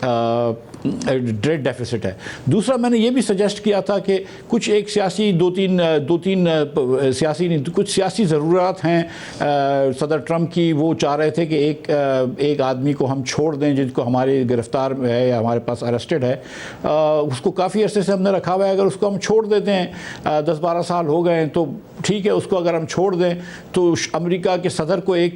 Trade deficits ہے. دوسرا میں نے یہ بھی سجیسٹ کیا تھا کہ کچھ ایک سیاسی دو تین سیاسی نہیں کچھ سیاسی ضرورات ہیں صدر ٹرمپ کی. وہ چاہ رہے تھے کہ ایک آدمی کو ہم چھوڑ دیں جن کو ہمارے گرفتار ہے یا ہمارے پاس ارسٹڈ ہے, اس کو کافی عرصے سے ہم نے رکھا ہوا ہے. اگر اس کو ہم چھوڑ دیتے ہیں 10-12 سال ہو گئے ہیں تو ٹھیک ہے, اس کو اگر ہم چھوڑ دیں تو امریکہ کے صدر کو ایک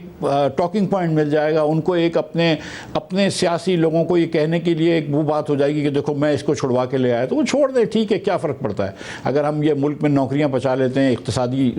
ٹاکنگ پوائنٹ مل جائے گا. ان کو ایک اپنے سیاسی لوگوں کو یہ کہنے کے لیے ایک وہ بات ہو جائے گی کہ دیکھو میں اس کو چھڑوا کے لے آیا, تو وہ چھوڑ دیں, ٹھیک ہے, کیا فرق پڑتا ہے اگر ہم یہ ملک میں نوکریاں بچا لیتے ہیں, اقتصادی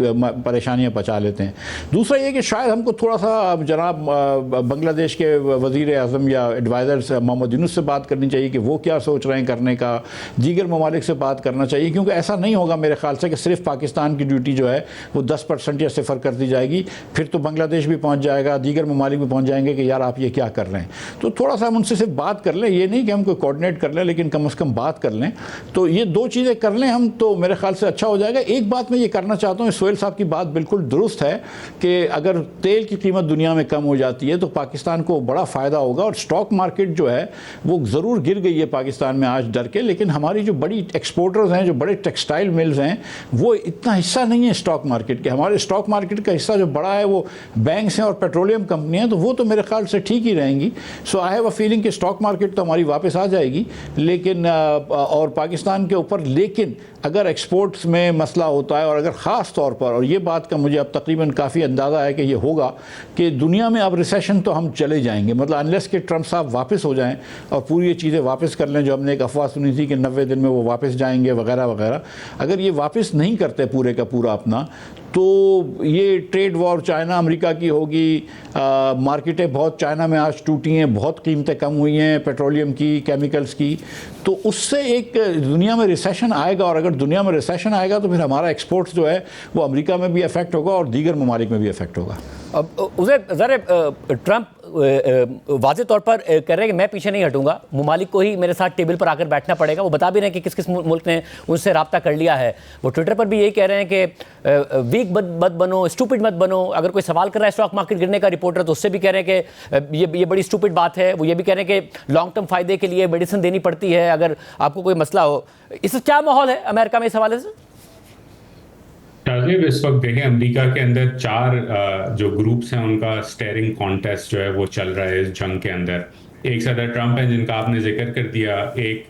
پریشانیاں بچا لیتے ہیں. دوسرا یہ کہ شاید ہم کو تھوڑا سا جناب بنگلہ دیش کے وزیر اعظم یا ایڈوائزر محمد یونس سے بات کرنی چاہیے کہ وہ کیا سوچ رہے ہیں کرنے کا. دیگر ممالک سے بات کرنا چاہیے, کیونکہ ایسا نہیں ہوگا میرے خیال سے کہ صرف پاکستان کی ڈیوٹی جو ہے وہ 10% یا 0 کر دی جائے گی. پھر تو بنگلہ دیش بھی پہنچ جائے گا, دیگر ممالک بھی پہنچ جائیں گے کہ یار آپ یہ کیا کر رہے ہیں. تو تھوڑا سا ہم ان سے صرف بات کر لیں, یہ نہیں کہ ہم کوئی کوآرڈینیٹ کر لیں لیکن کم از کم بات کر لیں. تو یہ 2 چیزیں کر لیں ہم, تو میرے خیال سے اچھا ہو جائے گا. ایک بات میں یہ کرنا چاہتا ہوں, سہیل صاحب کی بات بالکل درست ہے کہ اگر تیل کی قیمت دنیا میں کم ہو جاتی ہے تو پاکستان کو بڑا فائدہ ہوگا. اور سٹاک مارکیٹ جو ہے وہ ضرور گر گئی ہے پاکستان میں آج ڈر کے, لیکن ہماری جو بڑی ایکسپورٹرز ہیں, جو بڑے ٹیکسٹائل ملز ہیں, وہ اتنا حصہ نہیں ہے سٹاک مارکیٹ کے. ہمارے سٹاک مارکیٹ کا حصہ جو بڑا ہے وہ بینکس ہیں اور پیٹرولیم کمپنیاں ہیں, تو وہ تو میرے خیال سے ٹھیک ہی رہیں گی. سو آئی ہیو اے فیلنگ کہ سٹاک مارکیٹ تو ہماری واپس آ جائے گی, لیکن اور پاکستان کے اوپر. لیکن اگر ایکسپورٹس میں مسئلہ ہوتا ہے, اور اگر خاص طور پر, اور یہ بات کا مجھے اب تقریباً کافی اندازہ ہے کہ یہ ہوگا کہ دنیا میں اب ریسیشن تو ہم چلے جائیں گے, مطلب انلیس کہ ٹرمپ صاحب واپس ہو جائیں اور پوری یہ چیزیں واپس کر لیں جو ہم نے ایک افواہ سنی تھی کہ 90 دن میں وہ واپس جائیں گے وغیرہ وغیرہ. اگر یہ واپس نہیں کرتے پورے کا پورا اپنا, تو یہ ٹریڈ وار چائنا امریکہ کی ہوگی. مارکیٹیں بہت چائنا میں آج ٹوٹی ہیں, بہت قیمتیں کم ہوئی ہیں پیٹرولیم کی, کیمیکلز کی. تو اس سے ایک دنیا میں ریسیشن آئے گا, اور اگر دنیا میں ریسیشن آئے گا تو پھر ہمارا ایکسپورٹس جو ہے وہ امریکہ میں بھی افیکٹ ہوگا اور دیگر ممالک میں بھی افیکٹ ہوگا. اب ذرا ٹرمپ واضح طور پر کہہ رہے ہیں کہ میں پیچھے نہیں ہٹوں گا, ممالک کو ہی میرے ساتھ ٹیبل پر آ کر بیٹھنا پڑے گا. وہ بتا بھی رہے ہیں کہ کس کس ملک نے ان سے رابطہ کر لیا ہے. وہ ٹویٹر پر بھی یہی کہہ رہے ہیں کہ ویک مت بنو, اسٹوپڈ مت بنو. اگر کوئی سوال کر رہا ہے اسٹاک مارکیٹ گرنے کا رپورٹر, تو اس سے بھی کہہ رہے ہیں کہ یہ بڑی اسٹوپڈ بات ہے. وہ یہ بھی کہہ رہے ہیں کہ لانگ ٹرم فائدے کے لیے میڈیسن دینی پڑتی ہے اگر آپ کو کوئی مسئلہ ہو. اس سے کیا ماحول ہے امریکہ میں اس حوالے سے؟ شاہزیب, اس وقت دیکھیں امریکہ کے اندر 4 جو گروپس ہیں ان کا اسٹیئرنگ کانٹیسٹ جو ہے وہ چل رہا ہے اس جنگ کے اندر. ایک صدر ٹرمپ ہیں جن کا آپ نے ذکر کر دیا, ایک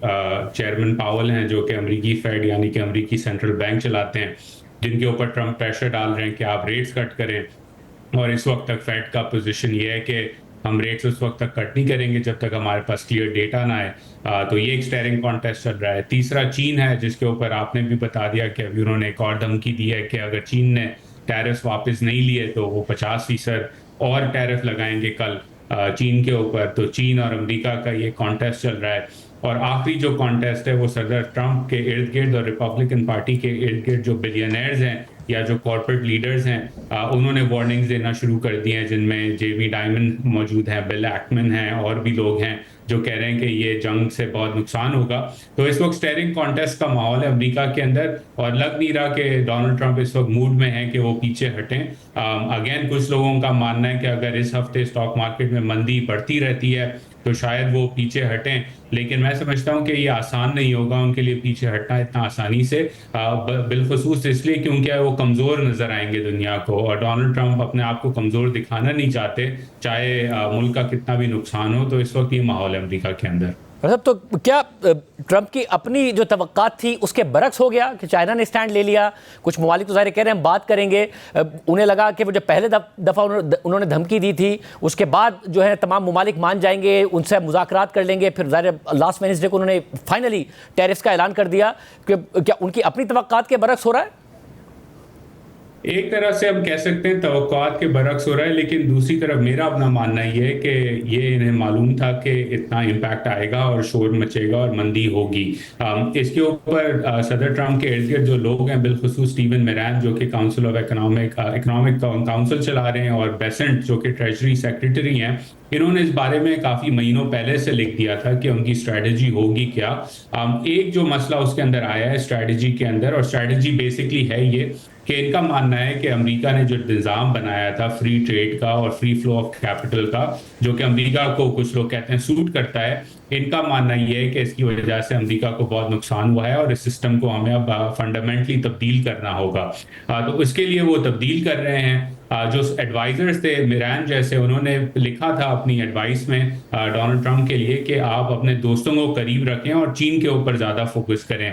چیئرمین پاول ہیں جو کہ امریکی فیڈ یعنی کہ امریکی سینٹرل بینک چلاتے ہیں, جن کے اوپر ٹرمپ پریشر ڈال رہے ہیں کہ آپ ریٹس کٹ کریں. اور اس وقت تک فیڈ کا پوزیشن یہ ہے کہ ہم ریٹس اس وقت تک کٹ نہیں کریں گے جب تک ہمارے پاس کلیئر ڈیٹا نہ آئے. تو یہ ایک سٹیئرنگ کانٹیسٹ چل رہا ہے. تیسرا چین ہے, جس کے اوپر آپ نے بھی بتا دیا کہ ابھی انہوں نے ایک اور دھمکی دی ہے کہ اگر چین نے ٹیرفس واپس نہیں لیے تو وہ 50% اور ٹیرف لگائیں گے کل چین کے اوپر. تو چین اور امریکہ کا یہ کانٹیسٹ چل رہا ہے. اور آخری جو کانٹیسٹ ہے وہ صدر ٹرمپ کے ارد گرد اور ریپبلکن پارٹی کے ارد گرد جو بلینئرز ہیں یا جو کارپوریٹ لیڈرز ہیں, انہوں نے وارننگز دینا شروع کر دی ہیں, جن میں جیمی ڈائمن موجود ہیں, بل ایکمن ہیں, اور بھی لوگ ہیں جو کہہ رہے ہیں کہ یہ جنگ سے بہت نقصان ہوگا. تو اس وقت سٹیئرنگ کانٹیسٹ کا ماحول ہے امریکہ کے اندر, اور لگ نہیں رہا کہ ڈونلڈ ٹرمپ اس وقت موڈ میں ہیں کہ وہ پیچھے ہٹیں. اگین کچھ لوگوں کا ماننا ہے کہ اگر اس ہفتے اسٹاک مارکیٹ میں مندی بڑھتی رہتی ہے تو شاید وہ پیچھے ہٹیں, لیکن میں سمجھتا ہوں کہ یہ آسان نہیں ہوگا ان کے لیے پیچھے ہٹنا اتنا آسانی سے, بالخصوص اس لیے کیونکہ وہ کمزور نظر آئیں گے دنیا کو, اور ڈونلڈ ٹرمپ اپنے آپ کو کمزور دکھانا نہیں چاہتے چاہے ملک کا کتنا بھی نقصان ہو. تو اس وقت یہ ماحول ہے امریکہ کے اندر. تو کیا ٹرمپ کی اپنی جو توقعات تھی اس کے برعکس ہو گیا کہ چائنا نے اسٹینڈ لے لیا؟ کچھ ممالک تو ظاہر کہہ رہے ہیں ہم بات کریں گے, انہیں لگا کہ وہ جو پہلے دفعہ انہوں نے دھمکی دی تھی اس کے بعد جو ہے تمام ممالک مان جائیں گے, ان سے مذاکرات کر لیں گے. پھر ظاہر لاسٹ وینسڈے کو انہوں نے فائنلی ٹیرفس کا اعلان کر دیا. کہ کیا ان کی اپنی توقعات کے برعکس ہو رہا ہے؟ ایک طرح سے ہم کہہ سکتے ہیں توقعات کے برعکس ہو رہا ہے, لیکن دوسری طرف میرا اپنا ماننا یہ ہے کہ یہ انہیں معلوم تھا کہ اتنا امپیکٹ آئے گا اور شور مچے گا اور مندی ہوگی. اس کے اوپر صدر ٹرمپ کے ارد گرد جو لوگ ہیں, بالخصوص اسٹیون میران جو کہ کاؤنسل آف اکنامک کاؤنسل چلا رہے ہیں, اور بیسنٹ جو کہ ٹریجری سیکریٹری ہیں, انہوں نے اس بارے میں کافی مہینوں پہلے سے لکھ دیا تھا کہ ان کی اسٹریٹجی ہوگی کیا. ایک جو مسئلہ اس کے اندر آیا ہے اسٹریٹجی کے اندر, اور اسٹریٹجی بیسکلی ہے یہ کہ ان کا ماننا ہے کہ امریکہ نے جو نظام بنایا تھا فری ٹریڈ کا اور فری فلو آف کیپٹل کا، جو کہ امریکہ کو کچھ لوگ کہتے ہیں سوٹ کرتا ہے، ان کا ماننا یہ ہے کہ اس کی وجہ سے امریکہ کو بہت نقصان ہوا ہے اور اس سسٹم کو ہمیں اب فنڈامنٹلی تبدیل کرنا ہوگا. تو اس کے لیے وہ تبدیل کر رہے ہیں. جو ایڈوائزرز تھے میران جیسے، انہوں نے لکھا تھا اپنی ایڈوائس میں ڈونلڈ ٹرمپ کے لیے کہ آپ اپنے دوستوں کو قریب رکھیں اور چین کے اوپر زیادہ فوکس کریں.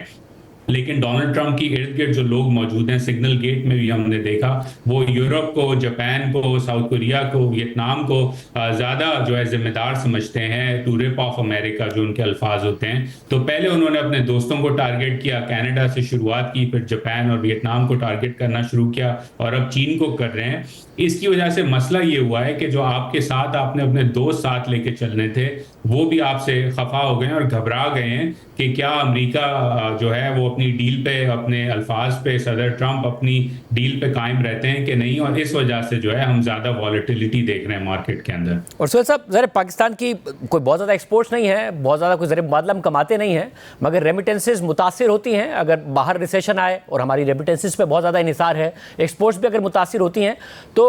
لیکن ڈونلڈ ٹرمپ کی ارد گرد جو لوگ موجود ہیں، سگنل گیٹ میں بھی ہم نے دیکھا، وہ یورپ کو، جاپان کو، ساؤتھ کوریا کو، ویتنام کو زیادہ جو ہے ذمہ دار سمجھتے ہیں، ٹو رپ آف امریکہ جو ان کے الفاظ ہوتے ہیں. تو پہلے انہوں نے اپنے دوستوں کو ٹارگٹ کیا، کینیڈا سے شروعات کی، پھر جاپان اور ویتنام کو ٹارگٹ کرنا شروع کیا اور اب چین کو کر رہے ہیں. اس کی وجہ سے مسئلہ یہ ہوا ہے کہ جو آپ کے ساتھ آپ نے اپنے دوست ساتھ لے کے چلنے تھے، وہ بھی آپ سے خفا ہو گئے ہیں اور گھبرا گئے ہیں کہ کیا امریکہ جو ہے وہ اپنی ڈیل پہ، اپنے الفاظ پہ، صدر ٹرمپ اپنی ڈیل پہ قائم رہتے ہیں کہ نہیں، اور اس وجہ سے جو ہے ہم زیادہ والیٹیلیٹی دیکھ رہے ہیں مارکیٹ کے اندر. اور سہیل صاحب، ذرا پاکستان کی کوئی بہت زیادہ ایکسپورٹس نہیں ہے، بہت زیادہ کوئی زر مبادلہ ہم کماتے نہیں ہیں، مگر ریمیٹنسز متاثر ہوتی ہیں اگر باہر ریسیشن آئے، اور ہماری ریمیٹنسز پہ بہت زیادہ انحصار ہے، ایکسپورٹس بھی اگر متاثر ہوتی ہیں تو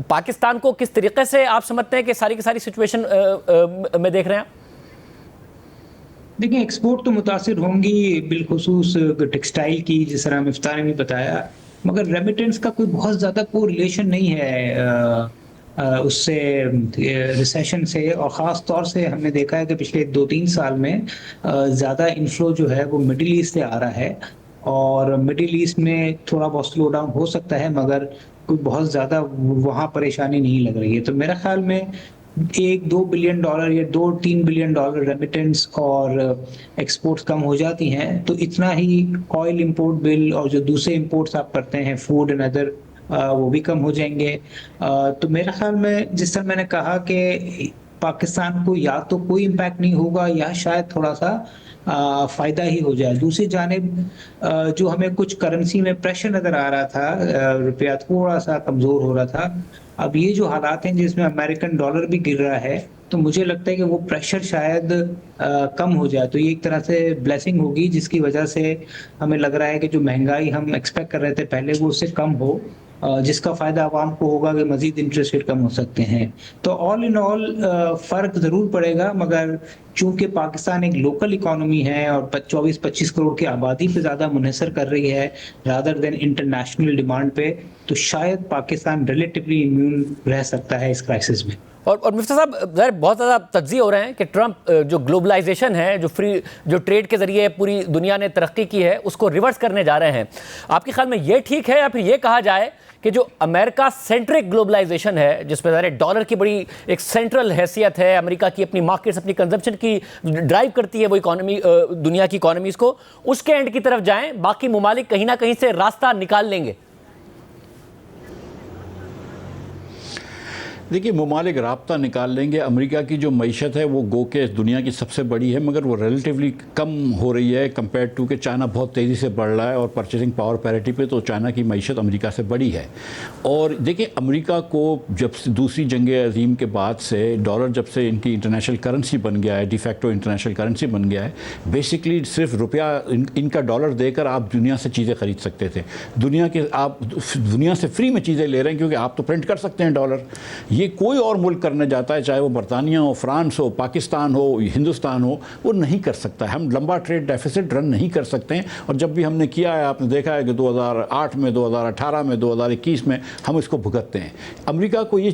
پاکستان کو کس طریقے سے آپ سمجھتے ہیں کہ ساری کی ساری سچویشن میں دیکھ رہے ہیں؟ دیکھیں، ایکسپورٹ تو متاثر ہوں گی، بالخصوص ٹیکسٹائل کی، جس طرح مفتاح نے بھی بتایا، مگر ریمیٹنس کا کوئی بہت زیادہ کوئی ریلیشن نہیں ہے اس سے، ریسیشن سے. اور خاص طور سے ہم نے دیکھا ہے کہ پچھلے 2-3 سال میں زیادہ انفلو جو ہے وہ مڈل ایسٹ سے آ رہا ہے، اور مڈل ایسٹ میں تھوڑا بہت سلو ڈاؤن ہو سکتا ہے، مگر کوئی بہت زیادہ وہاں پریشانی نہیں لگ رہی ہے. تو میرا خیال میں $1-2 بلین یا $2-3 بلین ریمیٹنس اور ایکسپورٹس کم ہو جاتی ہیں، تو اتنا ہی آئل امپورٹ بل اور جو دوسرے امپورٹس آپ کرتے ہیں، فوڈ اینڈ ادر، وہ بھی کم ہو جائیں گے. تو میرے خیال میں، جس طرح میں نے کہا کہ پاکستان کو یا تو کوئی امپیکٹ نہیں ہوگا یا شاید تھوڑا سا فائدہ ہی ہو جائے. دوسری جانب جو ہمیں کچھ کرنسی میں پریشر نظر آ رہا تھا، روپیہ تھوڑا سا کمزور ہو رہا تھا، اب یہ جو حالات ہیں جس میں امریکن ڈالر بھی گر رہا ہے، تو مجھے لگتا ہے کہ وہ پریشر شاید کم ہو جائے. تو یہ ایک طرح سے بلیسنگ ہوگی، جس کی وجہ سے ہمیں لگ رہا ہے کہ جو مہنگائی ہم ایکسپیکٹ کر رہے تھے پہلے، وہ اس سے کم ہو، جس کا فائدہ عوام کو ہوگا کہ مزید انٹرسٹ ریٹ کم ہو سکتے ہیں. تو آل ان آل فرق ضرور پڑے گا، مگر چونکہ پاکستان ایک لوکل اکانومی ہے اور 24-25 کروڑ کی آبادی پہ زیادہ منحصر کر رہی ہے رادر دین انٹرنیشنل ڈیمانڈ پہ، تو شاید پاکستان ریلیٹیولی امیون رہ سکتا ہے اس کرائسس میں. اور مفتیٰ صاحب، ظاہر بہت زیادہ تجزیے ہو رہے ہیں کہ ٹرمپ جو گلوبلائزیشن ہے، جو ٹریڈ کے ذریعے پوری دنیا نے ترقی کی ہے، اس کو ریورس کرنے جا رہے ہیں. آپ کے خیال میں یہ ٹھیک ہے، یا پھر یہ کہا جائے کہ جو امریکہ سینٹرک گلوبلائزیشن ہے، جس میں ظاہر ڈالر کی بڑی ایک سینٹرل حیثیت ہے، امریکہ کی اپنی مارکیٹس، اپنی کنزمپشن کی ڈرائیو کرتی ہے وہ اکانومی، دنیا کی اکانومیز کو، اس کے اینڈ کی طرف جائیں، باقی ممالک کہیں نہ کہیں سے راستہ نکال لیں گے؟ دیکھیے، ممالک رابطہ نکال لیں گے. امریکہ کی جو معیشت ہے وہ گو کہ دنیا کی سب سے بڑی ہے، مگر وہ ریلیٹیولی کم ہو رہی ہے کمپیئر ٹو کہ چائنا بہت تیزی سے بڑھ رہا ہے، اور پرچیزنگ پاور پیریٹی پہ تو چائنا کی معیشت امریکہ سے بڑی ہے. اور دیکھیں، امریکہ کو جب دوسری جنگ عظیم کے بعد سے ڈالر جب سے ان کی انٹرنیشنل کرنسی بن گیا ہے، ڈی فیکٹو انٹرنیشنل کرنسی بن گیا ہے، بیسکلی صرف روپیہ ان کا ڈالر دے کر آپ دنیا سے چیزیں خرید سکتے تھے. آپ دنیا سے فری میں چیزیں لے رہے ہیں، کیونکہ آپ تو پرنٹ کر سکتے ہیں ڈالر. یہ کوئی اور ملک کرنے جاتا ہے، چاہے وہ برطانیہ ہو، فرانس ہو، پاکستان ہو، ہندوستان ہو، وہ نہیں کر سکتا ہے. ہم لمبا ٹریڈ ڈیفیسٹ رن نہیں کر سکتے ہیں، اور جب بھی ہم نے کیا ہے، آپ نے دیکھا ہے کہ 2008 میں، 2018 میں، 2021 میں ہم اس کو بھگتتے ہیں. امریکہ کو یہ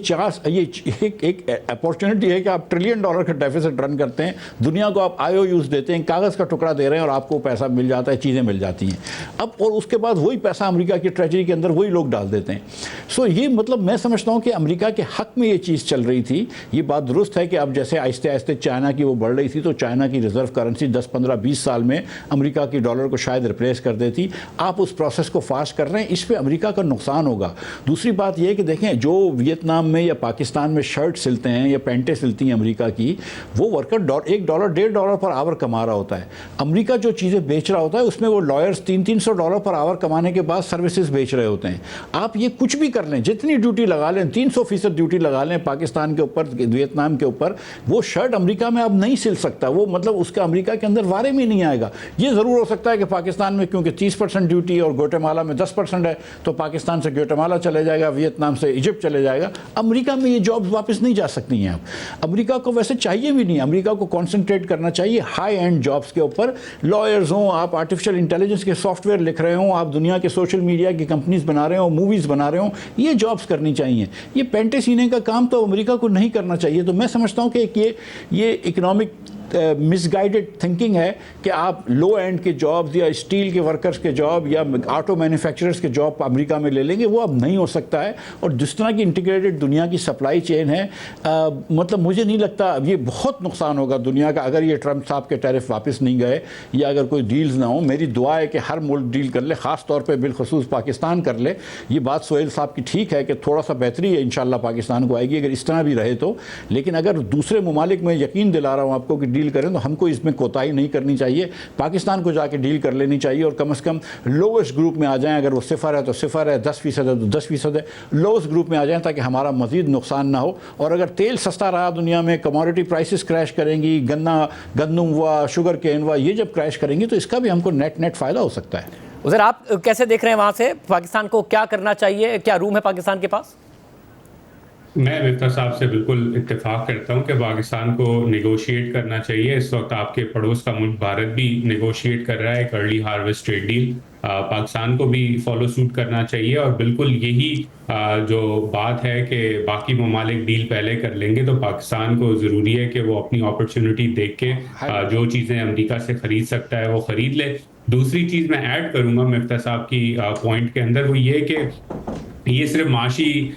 ایک اپارچونٹی ہے کہ آپ $1 ٹریلین کا ڈیفیسٹ رن کرتے ہیں، دنیا کو آپ IOUs دیتے ہیں، کاغذ کا ٹکڑا دے رہے ہیں، اور آپ کو پیسہ مل جاتا ہے، چیزیں مل جاتی ہیں. اب اور اس کے بعد وہی پیسہ امریکہ کی ٹریجری کے اندر وہی لوگ ڈال دیتے ہیں. سو یہ مطلب میں سمجھتا ہوں کہ امریکہ کے حق میں یہ چیز چل رہی تھی. یہ بات درست ہے کہ اب جیسے آہستہ آہستہ چائنا کی وہ بڑھ رہی تھی، تو چائنا کی ریزرو کرنسی 10, 15, 20 سال میں امریکہ کی ڈالر کو شاید ریپلیس کر دیتی. آپ اس پروسیس کو فاسٹ کر رہے ہیں، اس پہ امریکہ کا نقصان ہوگا. دوسری بات یہ ہے کہ دیکھیں، جو ویتنام میں یا پاکستان میں شرٹ سلتے ہیں یا پینٹیں سلتی ہیں امریکہ کی، وہ ورکر $1, $1.5 پر آور کما رہا ہوتا ہے. امریکہ جو چیزیں بیچ رہا ہوتا ہے، اس میں وہ لائرز $300 پر آور کمانے کے بعد سروسز بیچ رہے ہوتے ہیں. آپ یہ کچھ بھی کر لیں، جتنی ڈیوٹی لگا لیں، 300% ڈیوٹی لگا لیں پاکستان کے اوپر, ویتنام کے اوپر, وہ شرٹ امریکہ میں اب نہیں سل سکتا, وہ مطلب اس کا امریکہ کے اندر وارے میں نہیں آئے گا. یہ ضرور ہو سکتا ہے کہ پاکستان میں کیونکہ 30% ڈیوٹی اور گوٹے مالا میں 10% ہے, تو پاکستان سے گوٹے مالا چلے جائے گا, ویتنام سے ایجپٹ چلے جائے گا. امریکہ میں یہ جابز واپس نہیں جا سکتی ہیں. اب امریکہ کو ویسے چاہیے بھی نہیں, امریکہ کو کانسنٹریٹ کرنا چاہیے ہائی اینڈ جابز کے اوپر. لائرز ہوں, آپ آرٹیفیشل انٹیلیجنس کے سافٹ ویئر لکھ رہے ہوں, آپ دنیا کے سوشل میڈیا کی کمپنیز بنا رہے ہوں, موویز بنا رہے ہوں, یہ جابز کرنی چاہیے. یہ پینٹے سینے کا کام تو امریکہ کو نہیں کرنا چاہیے. تو میں سمجھتا ہوں کہ یہ اکنامک مس گائیڈڈ تھنکنگ ہے کہ آپ لو اینڈ کے جابز یا اسٹیل کے ورکرز کے جاب یا آٹو مینوفیکچررز کے جاب امریکہ میں لے لیں گے, وہ اب نہیں ہو سکتا ہے. اور جس طرح کی انٹیگریٹڈ دنیا کی سپلائی چین ہے, مطلب مجھے نہیں لگتا اب یہ بہت نقصان ہوگا دنیا کا اگر یہ ٹرمپ صاحب کے ٹیرف واپس نہیں گئے یا اگر کوئی ڈیلز نہ ہوں. میری دعا ہے کہ ہر ملک ڈیل کر لے, خاص طور پہ بالخصوص پاکستان کر لے. یہ بات سہیل صاحب کی ٹھیک ہے کہ تھوڑا سا بہتری ہے انشاءاللہ پاکستان کو آئے گی اگر اس طرح بھی رہے تو, لیکن اگر دوسرے ممالک میں یقین دلا رہا ہوں آپ کو کہ ڈیل کریں تو ہم کو اس میں کوتاہی نہیں کرنی چاہیے. پاکستان کو جا کے ڈیل کر لینی چاہیے اور کم از کم لووسٹ گروپ میں آ جائیں. اگر وہ 0 ہے تو 0 ہے, 10% ہے تو 10% ہے, لووسٹ گروپ میں آ جائیں تاکہ ہمارا مزید نقصان نہ ہو. اور اگر تیل سستا رہا دنیا میں, کموڈٹی پرائسز کریش کریں گی, گندم ہوا, شوگر کین ہوا, یہ جب کریش کریں گی تو اس کا بھی ہم کو نیٹ فائدہ ہو سکتا ہے. عزیر آپ کیسے دیکھ رہے ہیں وہاں سے پاکستان کو کیا کرنا چاہیے, کیا روم ہے پاکستان کے پاس؟ میں مفتاح صاحب سے بالکل اتفاق کرتا ہوں کہ پاکستان کو نیگوشیٹ کرنا چاہیے. اس وقت آپ کے پڑوس کا ملک بھارت بھی نیگوشیٹ کر رہا ہے ایک early harvest trade deal. Pakistan کو بھی فالو سوٹ کرنا چاہیے اور بالکل یہی جو بات ہے کہ باقی ممالک ڈیل پہلے کر لیں گے تو پاکستان کو ضروری ہے کہ وہ اپنی اپرچونٹی دیکھ کے جو چیزیں امریکہ سے خرید سکتا ہے وہ خرید لے. دوسری چیز میں ایڈ کروں گا مفتاح صاحب کی پوائنٹ کے اندر, وہ یہ کہ یہ صرف معاشی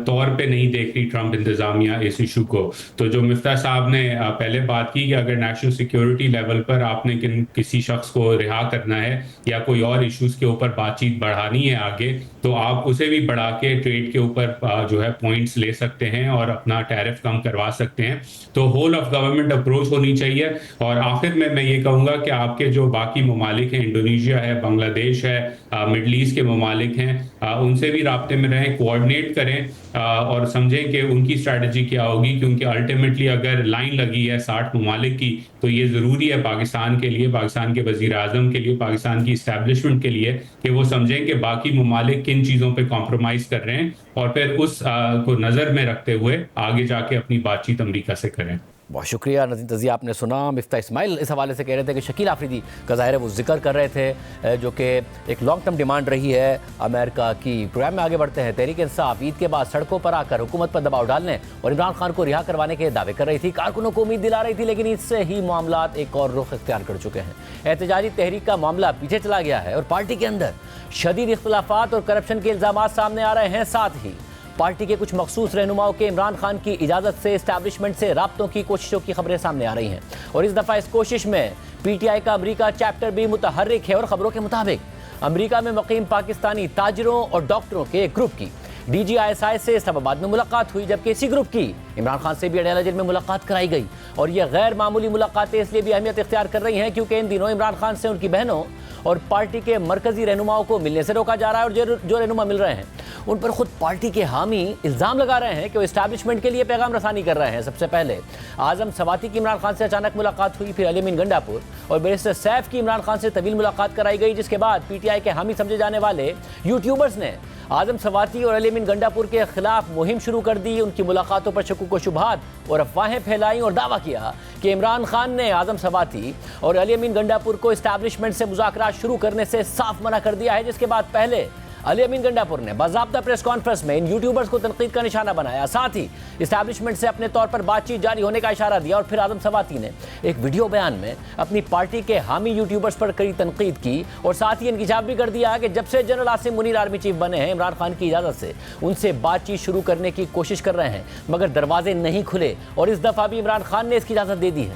طور پہ نہیں دیکھ رہی ٹرمپ انتظامیہ اس ایشو کو. تو جو مفتاح صاحب نے پہلے بات کی کہ اگر نیشنل سیکیورٹی لیول پر آپ نے کسی شخص کو رہا کرنا ہے یا کوئی اور ایشوز کے اوپر بات چیت بڑھانی ہے آگے, تو آپ اسے بھی بڑھا کے ٹریڈ کے اوپر جو ہے پوائنٹس لے سکتے ہیں اور اپنا ٹیرف کم کروا سکتے ہیں. تو ہول آف گورنمنٹ اپروچ ہونی چاہیے. اور آخر میں یہ کہوں گا کہ آپ کے جو باقی ممالک ہیں, انڈونیشیا ہے, بنگلہ دیش ہے, مڈل ایسٹ کے ممالک ہیں, ان سے بھی رابطے میں رہیں, کوآرڈینیٹ کریں اور سمجھیں کہ ان کی اسٹریٹجی کیا ہوگی. کیونکہ الٹیمیٹلی اگر لائن لگی ہے 60 ممالک کی تو یہ ضروری ہے پاکستان کے لیے, پاکستان کے وزیر اعظم کے لیے, پاکستان کی اسٹیبلشمنٹ کے لیے کہ وہ سمجھیں کہ باقی ممالک کن چیزوں پہ کمپرومائز کر رہے ہیں اور پھر اس کو نظر میں رکھتے ہوئے آگے جا کے اپنی بات چیت امریکہ سے کریں. بہت شکریہ نظیم تزیہ, آپ نے سنا. مفتاح اسماعیل اس حوالے سے کہہ رہے تھے کہ شکیل آفریدی کا ظاہر ہے وہ ذکر کر رہے تھے جو کہ ایک لانگ ٹرم ڈیمانڈ رہی ہے امریکہ کی. پروگرام میں آگے بڑھتے ہیں. تحریک انصاف عید کے بعد سڑکوں پر آ کر حکومت پر دباؤ ڈالنے اور عمران خان کو رہا کروانے کے دعوے کر رہی تھی, کارکنوں کو امید دلا رہی تھی, لیکن اس سے ہی معاملات ایک اور رخ اختیار کر چکے ہیں. احتجاجی تحریک کا معاملہ پیچھے چلا گیا ہے اور پارٹی کے اندر شدید اختلافات اور کرپشن کے الزامات سامنے آ رہے ہیں. ساتھ ہی پارٹی کے کچھ مخصوص رہنماؤں کے عمران خان کی اجازت سے اسٹیبلشمنٹ سے رابطوں کی کوششوں کی خبریں سامنے آ رہی ہیں. اور اس دفعہ اس کوشش میں پی ٹی آئی کا امریکہ چیپٹر بھی متحرک ہے. اور خبروں کے مطابق امریکہ میں مقیم پاکستانی تاجروں اور ڈاکٹروں کے ایک گروپ کی D G I S I سے اسلام آباد میں ملاقات ہوئی, جبکہ اسی گروپ کی عمران خان سے بھی اڈیالہ جیل میں ملاقات کرائی گئی. اور یہ غیر معمولی ملاقاتیں اس لیے بھی اہمیت اختیار کر رہی ہیں کیونکہ ان دنوں عمران خان سے ان کی بہنوں اور پارٹی کے مرکزی رہنماؤں کو ملنے سے روکا جا رہا ہے. اور جو رہنما مل رہے ہیں ان پر خود پارٹی کے حامی الزام لگا رہے ہیں کہ وہ اسٹیبلشمنٹ کے لیے پیغام رسانی کر رہے ہیں. سب سے پہلے اعظم سواتی کی عمران خان سے اچانک ملاقات ہوئی, پھر علی امین گنڈاپور اور بیرسٹر سیف کی عمران خان سے طویل ملاقات کرائی گئی, جس کے بعد پی ٹی آئی کے حامی سمجھے جانے والے یوٹیوبرز نے اعظم سواتی اور علی امین گنڈاپور کے خلاف مہم شروع کر دی. ان کی ملاقاتوں پر شکوک و شبہات اور افواہیں پھیلائیں اور دعویٰ کیا کہ عمران خان نے اعظم سواتی اور علی امین گنڈاپور کو اسٹیبلشمنٹ سے مذاکرات شروع کرنے سے صاف منع کر دیا ہے. جس کے بعد پہلے علی امین گنڈاپور نے باضابطہ پریس کانفرنس میں ان یوٹیوبرز کو تنقید کا نشانہ بنایا, ساتھ ہی اسٹیبلشمنٹ سے اپنے طور پر بات چیت جاری ہونے کا اشارہ دیا. اور پھر اعظم سواتی نے ایک ویڈیو بیان میں اپنی پارٹی کے حامی یوٹیوبرز پر کڑی تنقید کی اور ساتھ ہی انکشاف بھی کر دیا کہ جب سے general Asim Munir army chief بنے ہیں عمران خان کی اجازت سے ان سے بات چیت شروع کرنے کی کوشش کر رہے ہیں, مگر دروازے نہیں کھلے اور اس دفعہ بھی عمران خان نے اس کی اجازت دے دی ہے.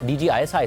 DG ISI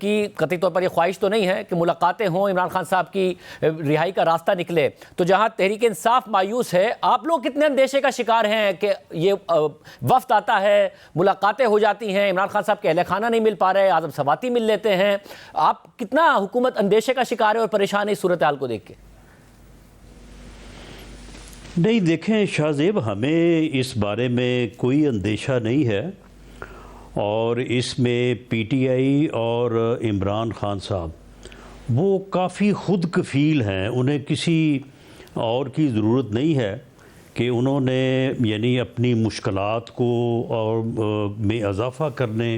کی قطعی طور پر یہ خواہش تو نہیں ہے کہ ملاقاتیں ہوں، عمران خان صاحب کی رہائی کا راستہ نکلے، تو جہاں تحریک انصاف مایوس ہے، آپ لوگ کتنے اندیشے کا شکار ہیں کہ یہ وفد آتا ہے، ملاقاتیں ہو جاتی ہیں، عمران خان صاحب کے اہل خانہ نہیں مل پا رہے، اعظم سواتی مل لیتے ہیں، آپ کتنا حکومت اندیشے کا شکار ہے اور پریشان ہے اس صورتحال کو دیکھ کے؟ نہیں دیکھیں شاہ زیب، ہمیں اس بارے میں کوئی اندیشہ نہیں ہے، اور اس میں پی ٹی آئی اور عمران خان صاحب وہ کافی خود کفیل ہیں، انہیں کسی اور کی ضرورت نہیں ہے کہ انہوں نے یعنی اپنی مشکلات کو اور میں اضافہ کرنے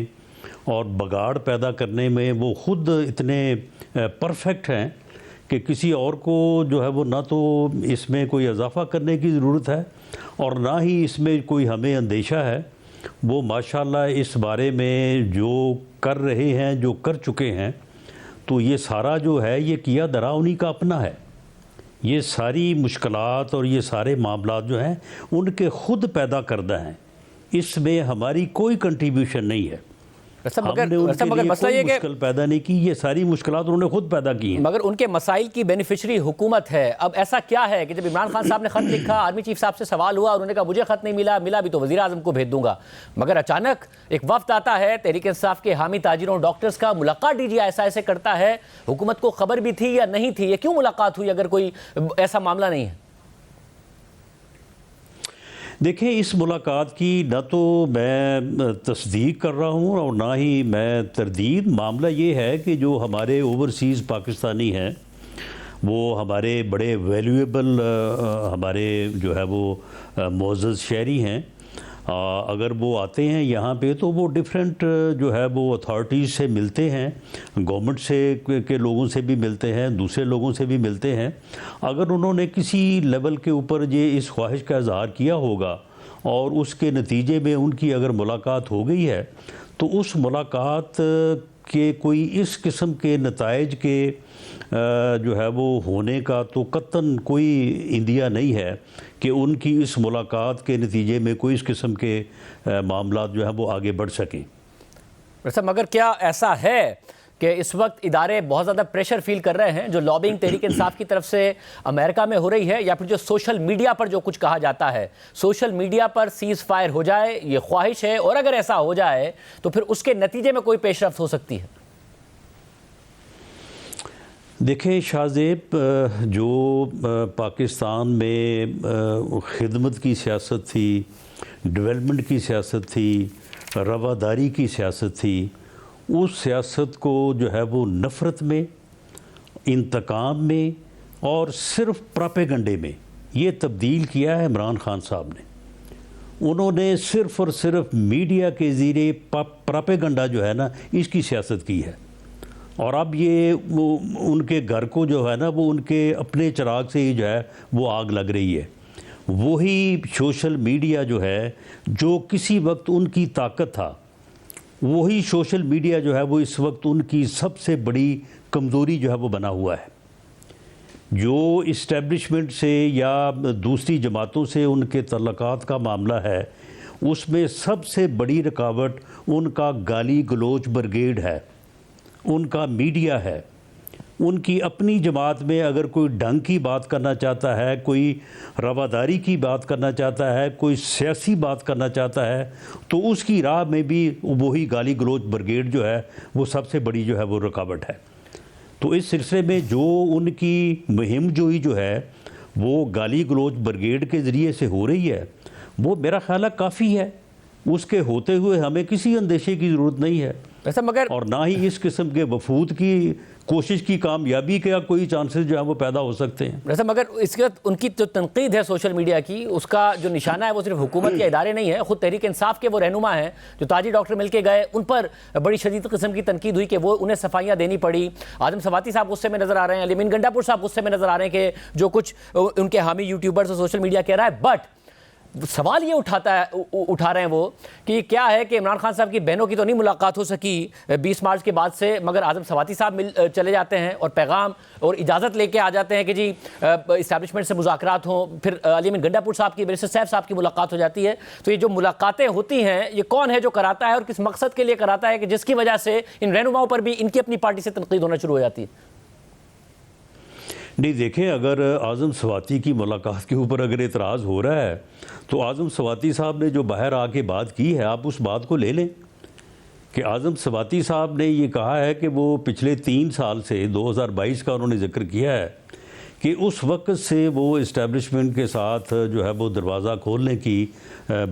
اور بگاڑ پیدا کرنے میں وہ خود اتنے پرفیکٹ ہیں کہ کسی اور کو جو ہے وہ نہ تو اس میں کوئی اضافہ کرنے کی ضرورت ہے اور نہ ہی اس میں کوئی ہمیں اندیشہ ہے۔ وہ ماشاءاللہ اس بارے میں جو کر رہے ہیں، جو کر چکے ہیں، تو یہ سارا جو ہے یہ کیا درا انہی کا اپنا ہے۔ یہ ساری مشکلات اور یہ سارے معاملات جو ہیں ان کے خود پیدا کردہ ہیں، اس میں ہماری کوئی کنٹریبیوشن نہیں ہے۔ ہم نے ان کے لیے کوئی مشکل پیدا نہیں کی، یہ ساری مشکلات انہوں نے خود پیدا کی ہیں۔ مگر ان کے مسائل کی بینیفیشری حکومت ہے۔ اب ایسا کیا ہے کہ جب عمران خان صاحب نے خط لکھا، آرمی چیف صاحب سے سوال ہوا اور انہوں نے کہا مجھے خط نہیں ملا بھی تو وزیر اعظم کو بھیج دوں گا، مگر اچانک ایک وفد آتا ہے تحریک انصاف کے حامی تاجروں ڈاکٹرز کا، ملاقات ڈی جی آئی سے کرتا ہے، حکومت کو خبر بھی تھی یا نہیں تھی؟ یہ کیوں ملاقات ہوئی اگر کوئی ایسا معاملہ نہیں ہے؟ دیکھیں اس ملاقات کی نہ تو میں تصدیق کر رہا ہوں اور نہ ہی میں تردید۔ معاملہ یہ ہے کہ جو ہمارے اوورسیز پاکستانی ہیں وہ ہمارے بڑے ویلیویبل ہمارے جو ہے وہ معزز شہری ہیں، اگر وہ آتے ہیں یہاں پہ تو وہ ڈیفرنٹ جو ہے وہ اتھارٹیز سے ملتے ہیں، گورنمنٹ سے کے لوگوں سے بھی ملتے ہیں، دوسرے لوگوں سے بھی ملتے ہیں۔ اگر انہوں نے کسی لیول کے اوپر یہ اس خواہش کا اظہار کیا ہوگا اور اس کے نتیجے میں ان کی اگر ملاقات ہو گئی ہے تو اس ملاقات کے کوئی اس قسم کے نتائج کے جو ہے وہ ہونے کا تو قطعاً کوئی اندیا نہیں ہے کہ ان کی اس ملاقات کے نتیجے میں کوئی اس قسم کے معاملات جو ہیں وہ آگے بڑھ سکیں۔ مگر کیا ایسا ہے کہ اس وقت ادارے بہت زیادہ پریشر فیل کر رہے ہیں جو لابنگ تحریک انصاف کی طرف سے امریکہ میں ہو رہی ہے، یا پھر جو سوشل میڈیا پر جو کچھ کہا جاتا ہے سوشل میڈیا پر سیز فائر ہو جائے، یہ خواہش ہے، اور اگر ایسا ہو جائے تو پھر اس کے نتیجے میں کوئی پیش رفت ہو سکتی ہے؟ دیکھیں شاہ زیب، جو پاکستان میں خدمت کی سیاست تھی، ڈیولپمنٹ کی سیاست تھی، رواداری کی سیاست تھی، اس سیاست کو جو ہے وہ نفرت میں، انتقام میں اور صرف پراپیگنڈے میں یہ تبدیل کیا ہے عمران خان صاحب نے۔ انہوں نے صرف اور صرف میڈیا کے ذریعے پراپیگنڈا جو ہے نا اس کی سیاست کی ہے، اور اب یہ ان کے گھر کو جو ہے نا وہ ان کے اپنے چراغ سے ہی جو ہے وہ آگ لگ رہی ہے۔ وہی سوشل میڈیا جو ہے جو کسی وقت ان کی طاقت تھا، وہی سوشل میڈیا جو ہے وہ اس وقت ان کی سب سے بڑی کمزوری جو ہے وہ بنا ہوا ہے۔ جو اسٹیبلشمنٹ سے یا دوسری جماعتوں سے ان کے تعلقات کا معاملہ ہے، اس میں سب سے بڑی رکاوٹ ان کا گالی گلوچ بریگیڈ ہے، ان کا میڈیا ہے۔ ان کی اپنی جماعت میں اگر کوئی ڈھنگ کی بات کرنا چاہتا ہے، کوئی رواداری کی بات کرنا چاہتا ہے، کوئی سیاسی بات کرنا چاہتا ہے، تو اس کی راہ میں بھی وہی گالی گلوچ بریگیڈ جو ہے وہ سب سے بڑی جو ہے وہ رکاوٹ ہے۔ تو اس سلسلے میں جو ان کی مہم جوئی جو ہے وہ گالی گلوچ بریگیڈ کے ذریعے سے ہو رہی ہے، وہ میرا خیال ہے کافی ہے۔ اس کے ہوتے ہوئے ہمیں کسی اندیشے کی ضرورت نہیں ہے، اور نہ ہی اس قسم کے وفود کی کوشش کی کامیابی کا کوئی چانسز جو ہیں وہ پیدا ہو سکتے ہیں۔ مگر اس کے ان کی جو تنقید ہے سوشل میڈیا کی، اس کا جو نشانہ ہے وہ صرف حکومت کے ادارے نہیں ہے، خود تحریک انصاف کے وہ رہنما ہیں جو تاجر ڈاکٹر مل کے گئے، ان پر بڑی شدید قسم کی تنقید ہوئی کہ وہ انہیں صفائیاں دینی پڑی۔ اعظم سواتی صاحب غصے میں نظر آ رہے ہیں، علی امین گنڈا پور صاحب غصے میں نظر آ رہے ہیں کہ جو کچھ ان کے حامی یوٹیوبرز اور سوشل میڈیا کہہ رہا ہے، بٹ سوال یہ اٹھا رہے ہیں وہ کہ کیا ہے کہ عمران خان صاحب کی بہنوں کی تو نہیں ملاقات ہو سکی 20 مارچ کے بعد سے، مگر اعظم سواتی صاحب چلے جاتے ہیں اور پیغام اور اجازت لے کے آ جاتے ہیں کہ جی اسٹیبلشمنٹ سے مذاکرات ہوں، پھر علی امین گنڈا پور صاحب کی بیرسٹر سیف صاحب کی ملاقات ہو جاتی ہے. تو یہ جو ملاقاتیں ہوتی ہیں یہ کون ہے جو کراتا ہے اور کس مقصد کے لیے کراتا ہے کہ جس کی وجہ سے ان رہنماؤں پر بھی ان کی اپنی پارٹی سے تنقید ہونا شروع ہو جاتی ہے؟ نہیں دیکھیں، اگر اعظم سواتی کی ملاقات کے اوپر اگر اعتراض ہو رہا ہے تو اعظم سواتی صاحب نے جو باہر آ کے بات کی ہے آپ اس بات کو لے لیں کہ اعظم سواتی صاحب نے یہ کہا ہے کہ وہ پچھلے 3 سال سے 2022 کا انہوں نے ذکر کیا ہے کہ اس وقت سے وہ اسٹیبلشمنٹ کے ساتھ جو ہے وہ دروازہ کھولنے کی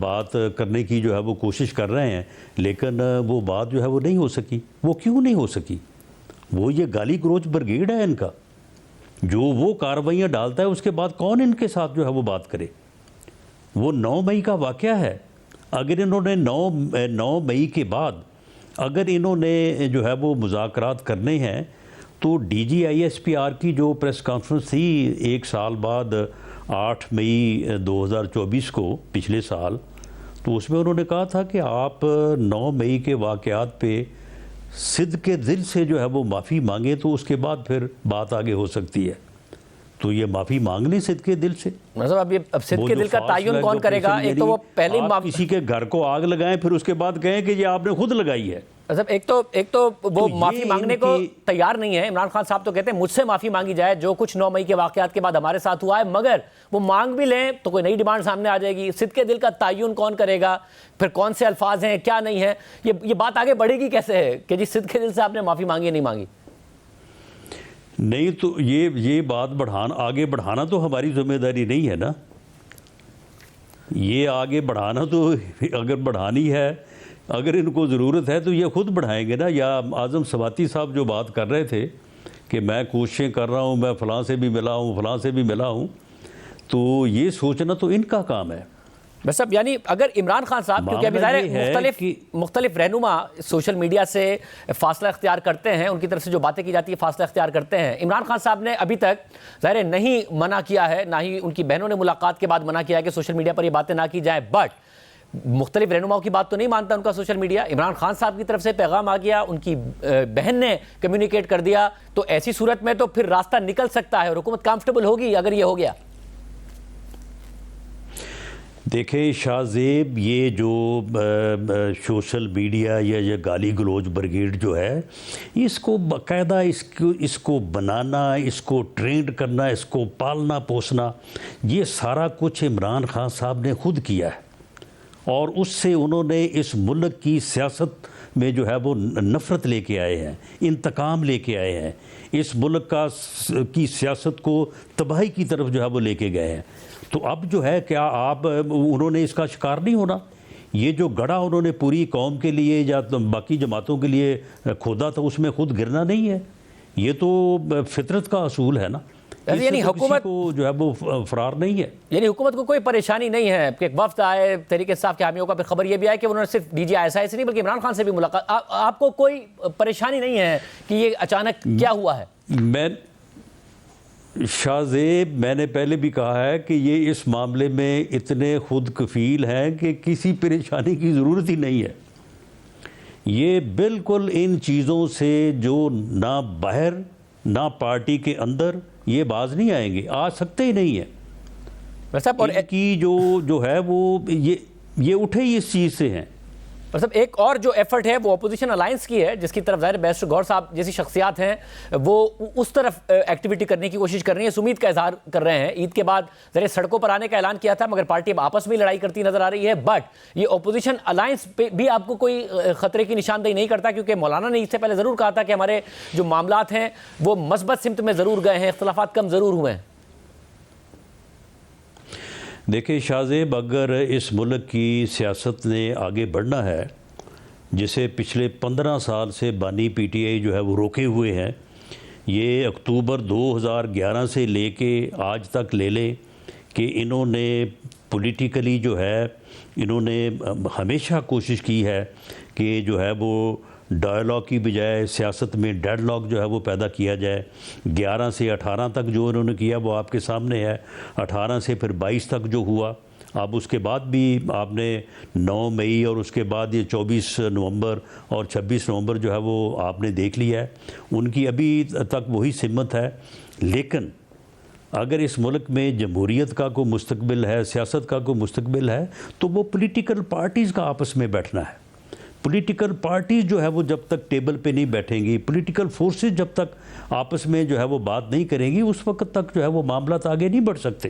بات کرنے کی جو ہے وہ کوشش کر رہے ہیں، لیکن وہ بات جو ہے وہ نہیں ہو سکی. وہ کیوں نہیں ہو سکی؟ وہ یہ گالی گلوچ برگیڈ ہے ان کا، جو وہ کارروائیاں ڈالتا ہے اس کے بعد کون ان کے ساتھ جو ہے وہ بات کرے. وہ 9 مئی کا واقعہ ہے. اگر انہوں نے 9 مئی کے بعد اگر انہوں نے جو ہے وہ مذاکرات کرنے ہیں تو D G I S P R کی جو پریس کانفرنس تھی 1 سال بعد 8 مئی 2024 کو پچھلے سال، تو اس میں انہوں نے کہا تھا کہ آپ 9 مئی کے واقعات پہ صدق کے دل سے جو ہے وہ معافی مانگیں تو اس کے بعد پھر بات آگے ہو سکتی ہے. تو یہ معافی مانگ لیں صدق کے دل سے. مطلب اب صدق کے دل کا تعین کون کرے گا؟ ایک تو وہ پہلے کسی کے گھر کو آگ لگائیں پھر اس کے بعد کہیں کہ یہ آپ نے خود لگائی ہے. مطلب ایک تو وہ معافی مانگنے کو تیار نہیں ہے. عمران خان صاحب تو کہتے ہیں مجھ سے معافی مانگی جائے جو کچھ 9 مئی کے واقعات کے بعد ہمارے ساتھ ہوا ہے، مگر وہ مانگ بھی لیں تو کوئی نئی ڈیمانڈ سامنے آ جائے گی. صدق کے دل کا تعین کون کرے گا؟ پھر کون سے الفاظ ہیں کیا نہیں ہیں؟ یہ بات آگے بڑھے گی کیسے ہے کہ جی صدق کے دل سے آپ نے معافی مانگی نہیں مانگی؟ نہیں تو یہ بات آگے بڑھانا تو ہماری ذمہ داری نہیں ہے نا. یہ آگے بڑھانا تو اگر بڑھانی ہے، اگر ان کو ضرورت ہے تو یہ خود بڑھائیں گے نا. یا اعظم سواتی صاحب جو بات کر رہے تھے کہ میں کوششیں کر رہا ہوں، میں فلاں سے بھی ملا ہوں، فلاں سے بھی ملا ہوں، تو یہ سوچنا تو ان کا کام ہے. بس اب یعنی اگر عمران خان صاحب، کیونکہ ابھی ظاہر مختلف رہنما سوشل میڈیا سے فاصلہ اختیار کرتے ہیں، ان کی طرف سے جو باتیں کی جاتی ہے فاصلہ اختیار کرتے ہیں. عمران خان صاحب نے ابھی تک ظاہر نہیں منع کیا ہے، نہ ہی ان کی بہنوں نے ملاقات کے بعد منع کیا ہے کہ سوشل میڈیا پر یہ باتیں نہ کی جائیں، بٹ مختلف رہنماؤں کی بات تو نہیں مانتا ان کا سوشل میڈیا. عمران خان صاحب کی طرف سے پیغام آ گیا، ان کی بہن نے کمیونیکیٹ کر دیا، تو ایسی صورت میں تو پھر راستہ نکل سکتا ہے اور حکومت کمفرٹیبل ہوگی اگر یہ ہو گیا. دیکھیں شاہ زیب، یہ جو سوشل میڈیا یا یہ گالی گلوچ برگیڈ جو ہے، اس کو باقاعدہ اس کو بنانا، اس کو ٹرینڈ کرنا، اس کو پالنا پوسنا، یہ سارا کچھ عمران خان صاحب نے خود کیا ہے. اور اس سے انہوں نے اس ملک کی سیاست میں جو ہے وہ نفرت لے کے آئے ہیں، انتقام لے کے آئے ہیں، اس ملک کی سیاست کو تباہی کی طرف جو ہے وہ لے کے گئے ہیں. تو اب جو ہے کیا انہوں نے اس کا شکار نہیں ہونا؟ یہ جو گڑھا انہوں نے پوری قوم کے لیے یا باقی جماعتوں کے لیے کھودا تھا اس میں خود گرنا نہیں ہے. یہ تو فطرت کا اصول ہے نا. یعنی حکومت کو جو ہے وہ فرار نہیں ہے. یعنی حکومت کو کوئی پریشانی نہیں ہے کہ ایک وفد آئے تحریک انصاف کے حامیوں کا، پھر خبر یہ بھی آئے کہ انہوں نے صرف ڈی جی آئی ایس سے نہیں بلکہ عمران خان سے بھی ملاقات. آپ کو کوئی پریشانی نہیں ہے کہ یہ اچانک کیا ہوا ہے؟ شاہ زیب، میں نے پہلے بھی کہا ہے کہ یہ اس معاملے میں اتنے خود کفیل ہیں کہ کسی پریشانی کی ضرورت ہی نہیں ہے. یہ بالکل ان چیزوں سے جو نہ باہر نہ پارٹی کے اندر یہ باز نہیں آئیں گے، آ سکتے ہی نہیں ہیں. ان کی جو ہے وہ یہ اٹھے ہی اس چیز سے ہیں. مطلب ایک اور جو ایفرٹ ہے وہ اپوزیشن الائنس کی ہے، جس کی طرف ظاہر بیرسٹر گور صاحب جیسی شخصیات ہیں وہ اس طرف ایکٹیویٹی کرنے کی کوشش کر رہی ہیں، اس امید کا اظہار کر رہے ہیں. عید کے بعد ظاہر سڑکوں پر آنے کا اعلان کیا تھا، مگر پارٹی اب آپس میں لڑائی کرتی نظر آ رہی ہے. بٹ یہ اپوزیشن الائنس پہ بھی آپ کو کوئی خطرے کی نشاندہی نہیں کرتا؟ کیونکہ مولانا نے اس سے پہلے ضرور کہا تھا کہ ہمارے جو معاملات ہیں وہ مثبت سمت میں ضرور گئے ہیں، اختلافات کم ضرور ہوئے ہیں. دیکھیں شاہ زیب، اگر اس ملک کی سیاست نے آگے بڑھنا ہے، جسے پچھلے 15 سال سے بانی پی ٹی آئی جو ہے وہ روکے ہوئے ہیں، یہ اکتوبر 2011 سے لے کے آج تک لے لیں کہ انہوں نے پولیٹیکلی جو ہے انہوں نے ہمیشہ کوشش کی ہے کہ جو ہے وہ ڈائلاگ کی بجائے سیاست میں ڈیڈ لاک جو ہے وہ پیدا کیا جائے. 11 سے 18 تک جو انہوں نے کیا وہ آپ کے سامنے ہے. 18 سے پھر 22 تک جو ہوا، اب اس کے بعد بھی آپ نے 9 مئی اور اس کے بعد یہ 24 نومبر اور 26 نومبر جو ہے وہ آپ نے دیکھ لیا ہے. ان کی ابھی تک وہی سمت ہے. لیکن اگر اس ملک میں جمہوریت کا کوئی مستقبل ہے, سیاست کا کوئی مستقبل ہے, تو وہ پولیٹیکل پارٹیز کا آپس میں بیٹھنا ہے. پولیٹیکل پارٹیز جو ہے وہ جب تک ٹیبل پہ نہیں بیٹھیں گی, پولیٹیکل فورسز جب تک آپس میں جو ہے وہ بات نہیں کریں گی, اس وقت تک جو ہے وہ معاملات آگے نہیں بڑھ سکتے.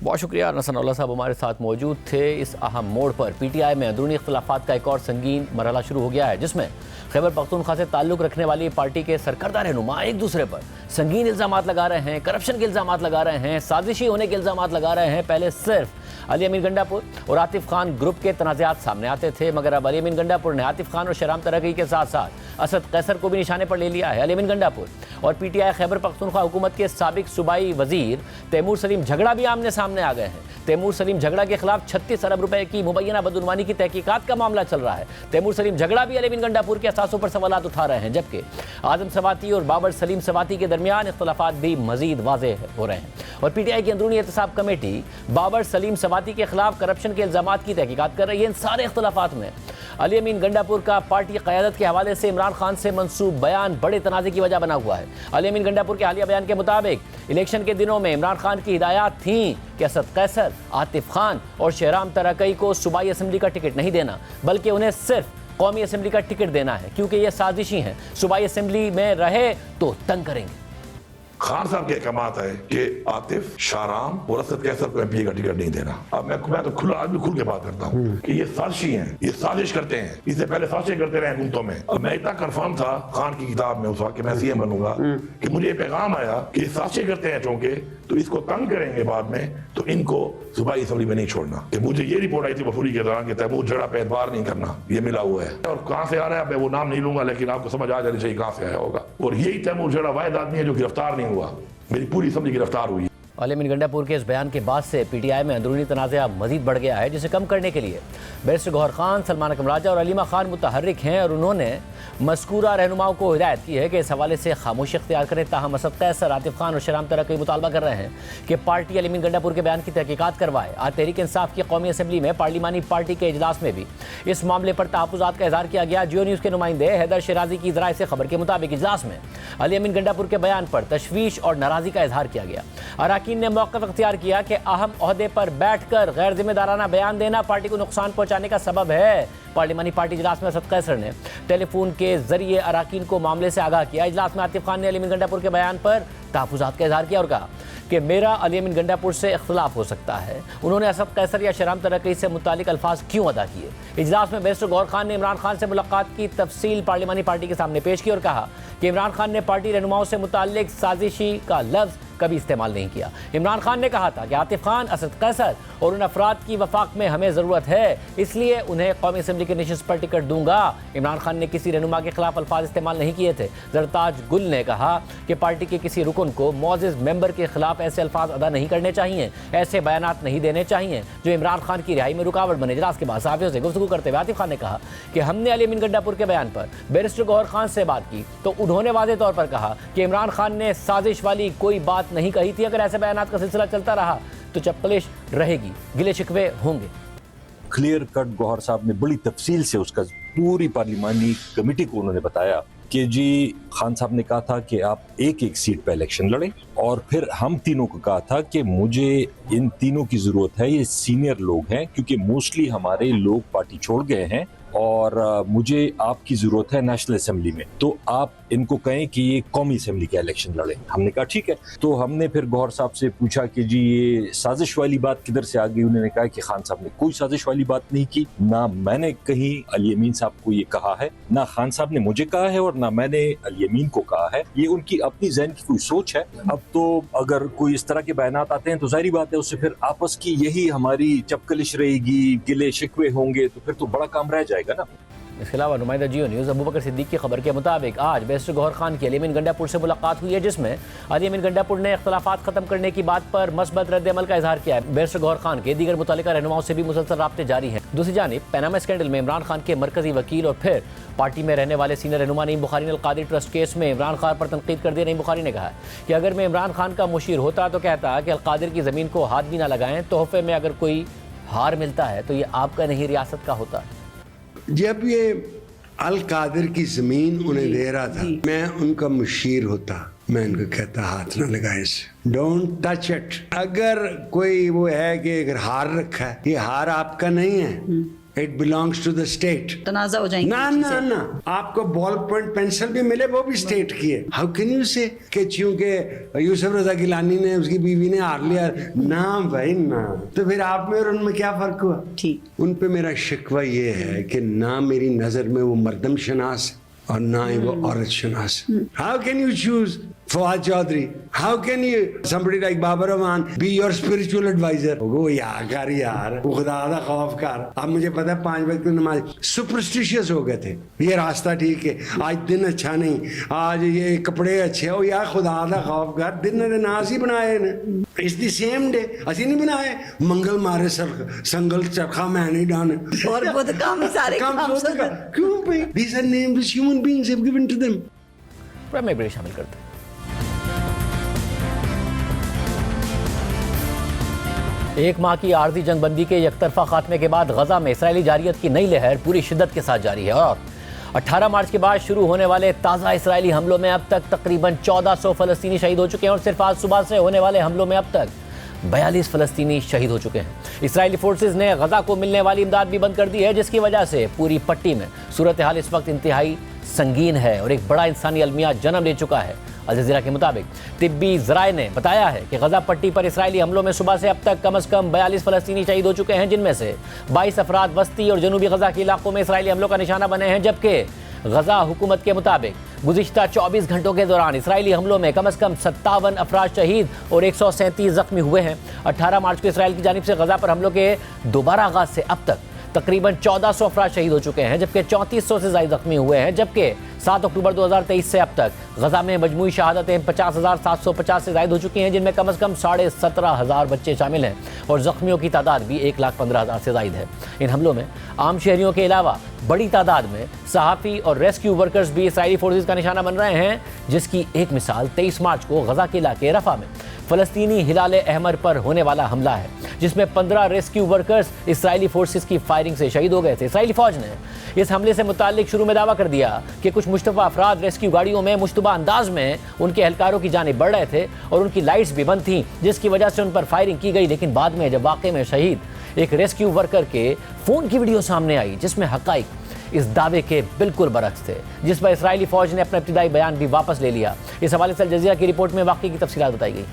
بہت شکریہ نصر اللہ صاحب ہمارے ساتھ موجود تھے. اس اہم موڑ پر پی ٹی آئی میں اندرونی اختلافات کا ایک اور سنگین مرحلہ شروع ہو گیا ہے, جس میں خیبر پختونخوا سے تعلق رکھنے والی پارٹی کے سرکردہ رہنما ایک دوسرے پر سنگین الزامات لگا رہے ہیں, کرپشن کے الزامات لگا رہے ہیں, سازشی ہونے کے الزامات لگا رہے ہیں. پہلے صرف علی امین گنڈا پور اور عاطف خان گروپ کے تنازعات سامنے آتے تھے, مگر اب علی امین گنڈا پور نے عاطف خان اور شہرام ترقی کے ساتھ ساتھ اسد قیصر کو بھی نشانے پر لے لیا ہے. علی امین گنڈا پور اور P T I Khyber Pakhtunkhwa حکومت کے سابق صوبائی وزیر تیمور سلیم جھگڑا بھی آمنے سامنے آ گئے ہیں. تیمور سلیم جھگڑا کے خلاف 36 ارب روپے کی مبینہ بدعنوانی کی تحقیقات کا معاملہ چل رہا ہے. تیمور سلیم جھگڑا بھی علی امین گنڈا پور کے اثاثوں پر سوالات اٹھا رہے ہیں, جبکہ اعظم سواتی اور بابر سلیم سواتی کے درمیان اختلافات بھی مزید واضح ہو رہے ہیں. اور پی ٹی آئی کی اندرونی احتساب کمیٹی بابر سلیم سواتی کے خلاف کرپشن کے الزامات کی تحقیقات کر رہی ہے. ان سارے اختلافات میں علی امین گنڈا پور کا پارٹی قیادت کے حوالے سے عمران خان سے منسوب بیان بڑے تنازع کی وجہ بنا ہوا ہے. علی امین گنڈا پور کے حالیہ بیان کے مطابق الیکشن کے دنوں میں عمران خان کی ہدایات تھیں کہ اسد قیصر, عاطف خان اور شہرام ترقی کو صوبائی اسمبلی کا ٹکٹ نہیں دینا, بلکہ انہیں صرف قومی اسمبلی کا ٹکٹ دینا ہے, کیونکہ یہ سازشی ہیں. صوبائی اسمبلی میں رہے تو تنگ کریں گے. خان صاحب کے احکامات ہے کہ عاطف, شہرام اور اسد قیصر کو ایم پی کا ٹکٹ نہیں دینا. اب میں تو کھل کے بات کرتا ہوں کہ یہ سازشی ہیں, یہ سازش کرتے ہیں. اس سے پہلے سازشیں کرتے رہے حکومتوں میں. اب میں اتنا کنفرم تھا خان کی کتاب میں اس وقت کہ میں سی ایم بنوں گا, کہ مجھے یہ پیغام آیا کہ یہ سازشیں کرتے ہیں چونکہ تو اس کو تنگ کریں گے بعد میں, تو ان کو صوبائی اسمبلی میں نہیں چھوڑنا. کہ مجھے یہ رپورٹ آئی تھی وفوری کے دوران کہ تیمور جھگڑا پہ اعتبار نہیں کرنا, یہ ملا ہوا ہے. اور کہاں سے آ رہا ہے میں وہ نام نہیں لوں گا, لیکن آپ کو سمجھ آ جانی چاہیے کہاں سے آیا ہوگا. اور یہی تیمور جھگڑا واحد آدمی ہے جو گرفتار نہیں ہوا, میری پوری اسمبلی گرفتار ہوئی. علی امین گنڈا پور کے اس بیان کے بعد سے پی ٹی آئی میں اندرونی تنازع مزید بڑھ گیا ہے, جسے کم کرنے کے لیے بیرسٹر گوہر خان, سلمان اکرم راجہ اور علیمہ خان متحرک ہیں, اور انہوں نے مذکورہ رہنماؤں کو ہدایت کی ہے کہ اس حوالے سے خاموشی اختیار کریں. تاہم اسد قیصر, عاطف خان اور شہرام ترقی مطالبہ کر رہے ہیں کہ پارٹی علی امین گنڈا پور کے بیان کی تحقیقات کروائے. آج تحریک انصاف کی قومی اسمبلی میں پارلیمانی پارٹی کے اجلاس میں بھی اس معاملے پر تحفظات کا اظہار کیا گیا. جیو نیوز کے نمائندے حیدر شیرازی کی ذرائع سے خبر کے مطابق اجلاس میں علی امین گنڈا پور کے بیان پر تشویش اور ناراضی کا اظہار کیا گیا. اراکین نے موقف اختیار کیا کہ اہم عہدے پر بیٹھ کر غیر ذمہ دارانہ بیان دینا پارٹی کو نقصان پہنچانے کا سبب ہے. پارلیمانی پارٹی اجلاس میں اسد قیصر نے ٹیلی فون کے ذریعے اراکین کو معاملے سے آگاہ کیا. اجلاس میں عاطف خان نے علی امین گنڈا پور کے بیان پر تحفظات کا اظہار کیا اور کہا کہ میرا علی امین گنڈا پور سے اختلاف ہو سکتا ہے, انہوں نے اسد قیصر یا شہرام ترقی سے متعلق الفاظ کیوں ادا کیے. اجلاس میں بیرسٹر گوہر خان نے عمران خان سے ملاقات کی تفصیل پارلیمانی پارٹی کے سامنے پیش کی اور کہا کہ عمران خان نے پارٹی رہنماؤں سے متعلق سازشی کا لفظ کبھی استعمال نہیں کیا. عمران خان نے کہا تھا کہ عاطف خان, اسد قیصر اور ان افراد کی وفاق میں ہمیں ضرورت ہے, اس لیے انہیں قومی اسمبلی کی نشست پر ٹکٹ دوں گا. عمران خان نے کسی رہنما کے خلاف الفاظ استعمال نہیں کیے تھے. زرتاج گل نے کہا کہ پارٹی کے کسی رکن کو معزز ممبر کے خلاف ایسے الفاظ ادا نہیں کرنے چاہیے, ایسے بیانات نہیں دینے چاہیے جو عمران خان کی رہائی میں رکاوٹ بنے. اجلاس کے بعد صحافیوں سے گفتگو کرتے ہوئے عاطف خان نے کہا کہ ہم نے علی امین گنڈا پور کے بیان پر بیرسٹر گوہر خان سے بات کی تو انہوں نے واضح طور پر کہا کہ عمران خان نے سازش والی کوئی بات نہیں کہی تھی. اگر ایسے بیانات کا سلسلہ چلتا رہا تو چپکلش رہے گی, گلے شکوے ہوں گے. کلیئر کٹ گوہر صاحب نے بڑی تفصیل سے اس کا پوری پارلیمانی کمیٹی کو انہوں نے بتایا کہ جی خان صاحب نے کہا تھا کہ آپ ایک ایک سیٹ پہ الیکشن لڑیں, اور پھر ہم تینوں کو کہا تھا کہ مجھے ان تینوں کی ضرورت ہے, یہ سینئر لوگ ہیں کیونکہ موسٹلی ہمارے لوگ پارٹی چھوڑ گئے ہیں, اور مجھے آپ کی ضرورت ہے نیشنل اسمبلی میں, تو آپ ان کو کہیں کہ یہ قومی اسمبلی کا الیکشن لڑیں. ہم نے کہا ٹھیک ہے. تو ہم نے پھر گوہر صاحب سے پوچھا کہ جی یہ سازش والی بات کدھر سے آ گئی. انہوں نے کہا کہ خان صاحب نے کوئی سازش والی بات نہیں کی, نہ میں نے کہیں علی امین صاحب کو یہ کہا ہے, نہ خان صاحب نے مجھے کہا ہے, اور نہ میں نے علی امین کو کہا ہے. یہ ان کی اپنی ذہن کی کوئی سوچ ہے. اب تو اگر کوئی اس طرح کے بیانات آتے ہیں تو ظاہری بات ہے اس سے پھر آپس کی یہی ہماری چپکلش رہے گی, گلے شکوے ہوں گے, تو پھر تو بڑا کام رہ جائے گا نا. اس کے علاوہ نمائندہ جیو نیوز ابوبکر صدیق کی خبر کے مطابق آج بیرسٹر گوہر خان کی علی امین گنڈا پور سے ملاقات ہوئی ہے, جس میں علی امین گنڈا پور نے اختلافات ختم کرنے کی بات پر مثبت رد عمل کا اظہار کیا ہے. بیرسٹر گوہر خان کے دیگر متعلقہ رہنماؤں سے بھی مسلسل رابطے جاری ہیں. دوسری جانب پیناما اسکینڈل میں عمران خان کے مرکزی وکیل اور پھر پارٹی میں رہنے والے سینئر رہنما نعیم بخاری نے القادری ٹرسٹ کیس میں عمران خان پر تنقید کر دی. نعیم بخاری نے کہا کہ اگر میں عمران خان کا مشیر ہوتا تو کہتا کہ القادر کی زمین کو ہاتھ بھی نہ لگائیں, تحفے میں اگر کوئی ہار ملتا ہے تو یہ آپ کا نہیں ریاست کا ہوتا ہے. جب یہ القادر کی زمین انہیں دے رہا تھا میں ان کا مشیر ہوتا, میں ان کو کہتا ہاتھ نہ لگائے اسے, ڈونٹ ٹچ اٹ. اگر کوئی وہ ہے کہ اگر ہار رکھا ہے, یہ ہار آپ کا نہیں ہے, it belongs to the state. تنازع ہو جائیں گے. نہ آپ کو بال پوائنٹ پینسل بھی ملے, وہ بھی اسٹیٹ کی ہے. ہاؤ کین یو سے کہ چونکہ یوسف رضا گیلانی نے, اس کی بیوی نے ہار لیا, نہ بھائی نہ. تو پھر آپ میں اور ان میں کیا فرق ہوا؟ ان پہ میرا شکوہ یہ ہے کہ نہ میری نظر میں وہ مردم شناس اور نہ ہی وہ عورت شناس. How can you choose Fawad Chaudhry? How can you somebody like Babar Rehman be your spiritual advisor? وہ یار وہ خدا دا خوف کر. اب مجھے پتا 5 وقت کی نماز سپرسٹیشیس ہو گئے تھے, یہ راستہ ٹھیک ہے, آج دن اچھا نہیں, آج یہ کپڑے اچھے, او یار خدا دا خوف کر, دن آج ہی بنائے نا, it's the same day. اسی نہیں بنائے منگل مارے سنگل چرخا میں نہیں ڈانے اور وہ کام سارے کام کیوں بھائی؟ These are names human beings have given to them. میں بڑے شامل کرتے ہیں. ایک ماہ کی عارضی جنگ بندی کے یک طرفہ خاتمے کے بعد غزہ میں اسرائیلی جارحیت کی نئی لہر پوری شدت کے ساتھ جاری ہے, اور 18 مارچ کے بعد شروع ہونے والے تازہ اسرائیلی حملوں میں اب تک تقریباً 1400 فلسطینی شہید ہو چکے ہیں, اور صرف آج صبح سے ہونے والے حملوں میں اب تک 42 فلسطینی شہید ہو چکے ہیں. اسرائیلی فورسز نے غزہ کو ملنے والی امداد بھی بند کر دی ہے, جس کی وجہ سے پوری پٹی میں صورتحال اس وقت انتہائی سنگین ہے اور ایک بڑا انسانی المیہ جنم لے چکا ہے. الجزیرہ کے مطابق طبی ذرائع نے بتایا ہے کہ غزہ پٹی پر اسرائیلی حملوں میں صبح سے اب تک کم از کم 42 فلسطینی شہید ہو چکے ہیں, جن میں سے 22 افراد وسطی اور جنوبی غزہ کے علاقوں میں اسرائیلی حملوں کا نشانہ بنے ہیں, جبکہ غزہ حکومت کے مطابق گزشتہ 24 گھنٹوں کے دوران اسرائیلی حملوں میں کم از کم 57 افراد شہید اور 137 زخمی ہوئے ہیں. 18 مارچ کو اسرائیل کی جانب سے غزہ پر حملوں کے دوبارہ آغاز سے اب تک تقریباً 1400 افراد شہید ہو چکے ہیں, جبکہ 3400 سے زائد زخمی ہوئے ہیں, جبکہ 7 اکتوبر 2023 سے اب تک غزہ میں مجموعی شہادتیں 50,750 سے زائد ہو چکی ہیں, جن میں کم از کم 17,500 بچے شامل ہیں, اور زخمیوں کی تعداد بھی 1,15,000 سے زائد ہے. ان حملوں میں عام شہریوں کے علاوہ بڑی تعداد میں صحافی اور ریسکیو ورکرز بھی اسرائیلی فورسز کا نشانہ بن رہے ہیں, جس کی ایک مثال 23 مارچ کو غزہ کے علاقے رفح میں فلسطینی ہلال احمر پر ہونے والا حملہ ہے, جس میں 15 ریسکیو ورکرز اسرائیلی فورسز کی فائرنگ سے شہید ہو گئے تھے. اسرائیلی فوج نے اس حملے سے متعلق شروع میں دعویٰ کر دیا کہ کچھ مشتبہ افراد ریسکیو گاڑیوں میں مشتبہ انداز میں ان کے اہلکاروں کی جانب بڑھ رہے تھے اور ان کی لائٹس بھی بند تھیں, جس کی وجہ سے ان پر فائرنگ کی گئی. لیکن بعد میں جب واقعے میں شہید ایک ریسکیو ورکر کے فون کی ویڈیو سامنے آئی, جس میں حقائق اس دعوے کے بالکل برعکس تھے, جس پر اسرائیلی فوج نے اپنا ابتدائی بیان بھی واپس لے لیا. اس حوالے سے الجزیرہ کی رپورٹ میں واقعے کی تفصیلات بتائی گئی.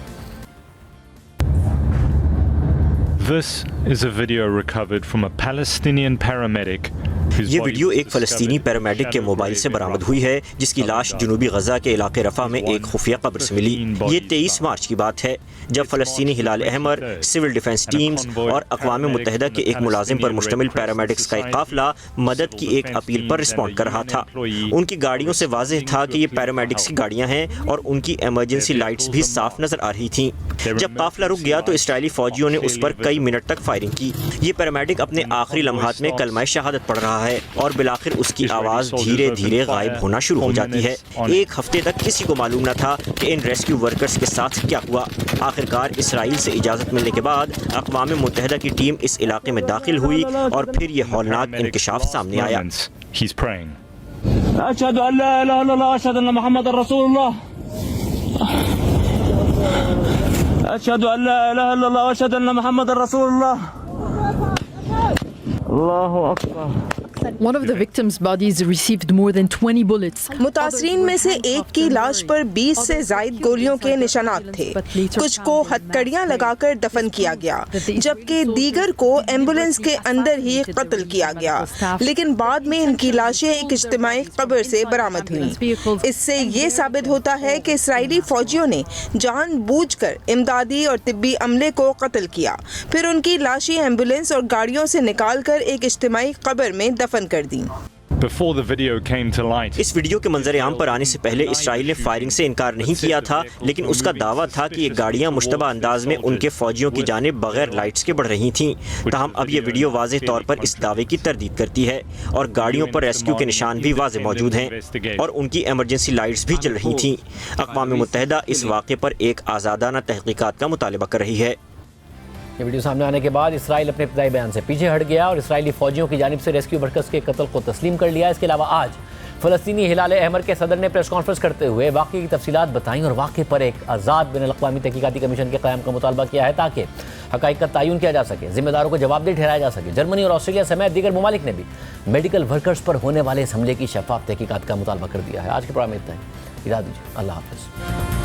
This is a video recovered from a Palestinian paramedic. یہ ویڈیو ایک فلسطینی پیرامیڈک کے موبائل سے برآمد ہوئی ہے, جس کی لاش جنوبی غزہ کے علاقے رفح میں ایک خفیہ قبر سے ملی. یہ 23 مارچ کی بات ہے, جب فلسطینی ہلال احمر, سول ڈیفنس ٹیمز اور اقوام متحدہ کے ایک ملازم پر مشتمل پیرامیڈکس کا ایک قافلہ مدد کی ایک اپیل پر رسپونڈ کر رہا تھا. ان کی گاڑیوں سے واضح تھا کہ یہ پیرامیڈکس کی گاڑیاں ہیں, اور ان کی ایمرجنسی لائٹس بھی صاف نظر آ رہی تھیں. جب قافلہ رک گیا تو اسرائیلی فوجیوں نے اس پر کئی منٹ تک فائرنگ کی. یہ پیرامیڈک اپنے آخری لمحات میں کلمہ شہادت پڑھ رہا ہے, اور بالآخر اس کی آواز دھیرے دھیرے غائب ہونا شروع ہو جاتی ہے. 1 ہفتے تک کسی کو معلوم نہ تھا کہ ان ریسکیو ورکرز کے ساتھ کیا ہوا. آخرکار اسرائیل سے اجازت ملنے کے بعد اقوام متحدہ کی ٹیم اس علاقے میں داخل ہوئی, اور پھر یہ ہولناک انکشاف سامنے آیا. اشهد ان لا اله الا الله اشهد ان محمد رسول الله اشهد ان لا اله الا الله اشهد ان محمد رسول الله الله اكبر. One of the victims' bodies received more than 20 bullets. متاثرین میں سے ایک کی لاش پر 20 سے زائد گولیوں کے نشانات تھے. کچھ کو ہتھکڑیاں لگا کر دفن کیا گیا, جبکہ دیگر کو ایمبولینس کے اندر ہی قتل کیا گیا. لیکن بعد میں ان کی لاشیں ایک اجتماعی قبر سے برآمد ہوئیں. اس سے یہ ثابت ہوتا ہے کہ اسرائیلی فوجیوں نے جان بوجھ کر امدادی اور طبی عملے کو قتل کیا, پھر ان کی لاشیں ایمبولینس اور گاڑیوں سے نکال کر ایک اجتماعی قبر میں دفن کر دیں. اس ویڈیو کے منظر عام پر آنے سے پہلے اسرائیل نے فائرنگ سے انکار نہیں کیا تھا, لیکن اس کا دعویٰ تھا کہ یہ گاڑیاں مشتبہ انداز میں ان کے فوجیوں کی جانب بغیر لائٹس کے بڑھ رہی تھیں. تاہم اب یہ ویڈیو واضح طور پر اس دعوے کی تردید کرتی ہے, اور گاڑیوں پر ریسکیو کے نشان بھی واضح موجود ہیں, اور ان کی ایمرجنسی لائٹس بھی جل رہی تھیں. اقوام متحدہ اس واقعے پر ایک آزادانہ تحقیقات کا مطالبہ کر رہی ہے. یہ ویڈیو سامنے آنے کے بعد اسرائیل اپنے ابتدائی بیان سے پیچھے ہٹ گیا اور اسرائیلی فوجیوں کی جانب سے ریسکیو ورکرز کے قتل کو تسلیم کر لیا. اس کے علاوہ آج فلسطینی ہلال احمر کے صدر نے پریس کانفرنس کرتے ہوئے واقعے کی تفصیلات بتائیں اور واقعے پر ایک آزاد بین الاقوامی تحقیقاتی کمیشن کے قیام کا مطالبہ کیا ہے تاکہ حقائق کا تعین کیا جا سکے, ذمہ داروں کو جواب دہ ٹھہرایا جا سکے. جرمنی اور آسٹریلیا سمیت دیگر ممالک نے بھی میڈیکل ورکرز پر ہونے والے اس حملے کی شفاف تحقیقات کا مطالبہ کر دیا ہے. آج کے پروگرام میں اتنا ہی. اجازت دیجیے, اللہ حافظ.